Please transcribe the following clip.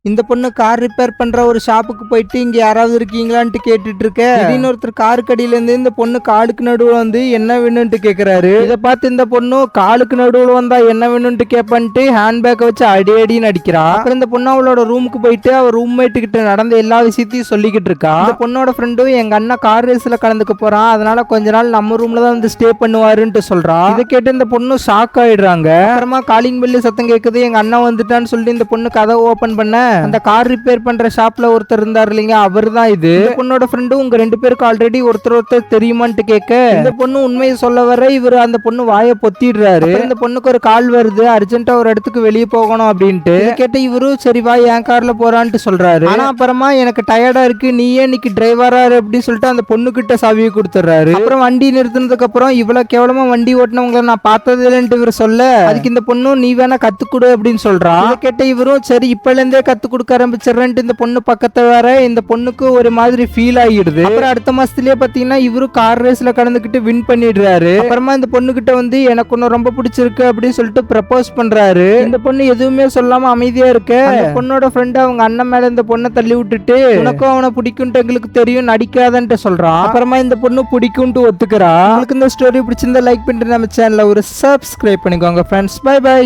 இந்த பொண்ணு car repair பண்ற ஒரு ஷாப்புக்கு போயிட்டு இங்க யாராவது இருக்கீங்களான்ட்டு கேட்டுட்டு இருக்க. திடீர்னு ஒருத்தர் காருக்கு அடியில இருந்து இந்த பொண்ணு காலுக்கு நடுவுல வந்து என்ன வேணும்ட்டு கேக்குறாரு. இதை பார்த்து இந்த பொண்ணு காலுக்கு நடுவுல வந்தா என்ன வேணும்ட்டு கேப்பன்ட்டு ஹேண்ட்பேக் வச்சு அடி அடின்னு அடிக்கிறா. அப்புறம் இந்த பொண்ணு அவளோட ரூமுக்கு போயிட்டு அவ ரூம்மேட் கிட்ட நடந்த எல்லா விஷயத்தையும் சொல்லிக்கிட்டு இருக்கா. இந்த பொண்ணோட ஃப்ரெண்டும் எங்க அண்ணா கார் ரேஸ்ல கலந்துக்க போறான், அதனால கொஞ்ச நாள் நம்ம ரூம்ல தான் வந்து ஸ்டே பண்ணுவாருன்ட்டு சொல்றா. இதை கேட்டு இந்த பொண்ணு ஷாக் ஆயிடுறாங்க. அப்புறமா காலிங் பெல் சத்தம் கேக்குது, எங்க அண்ணா வந்துட்டான்னு சொல்லி இந்த பொண்ணு கதவை ஓபன் பண்ண அந்த கார் ரிப்பேர் பண்ற ஷாப்ல ஒருத்தர் இருந்தார் இல்லைங்க, அவர் தான் இது. இந்த பொண்ணோட ஃப்ரெண்டு உங்க ரெண்டு பேருக்கு ஆல்ரெடி ஒருத்தர் தெரியுமான்ட்டு கேட்க இந்த பொண்ணு உண்மையை சொல்ல வர இவர் அந்த பொண்ணு வாயை பொத்திடுறாரு. இந்த பொண்ணுக்கு ஒரு கால் வருது, அர்ஜென்ட்டா ஒரு இடத்துக்கு வெளியே போகணும் அப்படின்ட்டு. கேட்டு இவரும் சரி வா என் கார்ல போறான்ட்டு சொல்றாரு. ஆனா அப்புறமா எனக்கு டயர்டா இருக்கு, நீயே இன்னைக்கு டிரைவரா அப்படின்னு சொல்லிட்டு அந்த பொண்ணு கிட்ட சாவியை கொடுத்துறாரு. அப்புறம் வண்டி நிறுத்தினதுக்கு அப்புறம் இவ்வளவு கேவலமா வண்டி ஓட்டினவங்களை நான் பார்த்தது இல்லைன்ட்டு இவர் சொல்ல அதுக்கு இந்த பொண்ணு நீ வேணா கத்துக்குடு அப்படின்னு சொல்றா. கேட்ட இவரும் சரி இப்பல இருந்தே கொடுக்க ஆரம்பிச்சிடறேன்ட்டு இந்த பொண்ணு பக்கத்தை வேற இந்த பொண்ணுக்கு ஒரு மாதிரி ஃபீல் ஆகிடுது. அப்புறம் அடுத்த மாசத்துலயே பாத்தீங்கன்னா இவரு கார் ரேஸ்ல கலந்துக்கிட்டு வின் பண்ணிடுறாரு. அப்புறமா இந்த பொண்ணு கிட்ட வந்து எனக்கு ஒன்னு ரொம்ப பிடிச்சிருக்கு அப்படின்னு சொல்லிட்டு ப்ரப்போஸ் பண்றாரு. இந்த பொண்ணு எதுவுமே சொல்லாம அமைதியா இருக்க அந்த பொண்ணோட ஃப்ரெண்ட் அவங்க அண்ணன் மேல இந்த பொண்ணை தள்ளி விட்டுட்டு உனக்கும் அவனை பிடிக்கும்ட்டு எங்களுக்கு தெரியும் நடிக்காதன்ட்டு சொல்றான். அப்புறமா இந்த பொண்ணு பிடிக்கும்ட்டு ஒத்துக்கிறா. உங்களுக்கு இந்த ஸ்டோரி பிடிச்சிருந்தா லைக் பண்ணிட்டு நம்ம சேனலை ஒரு சப்ஸ்கிரைப் பண்ணிக்கோங்க ஃப்ரெண்ட்ஸ். By by.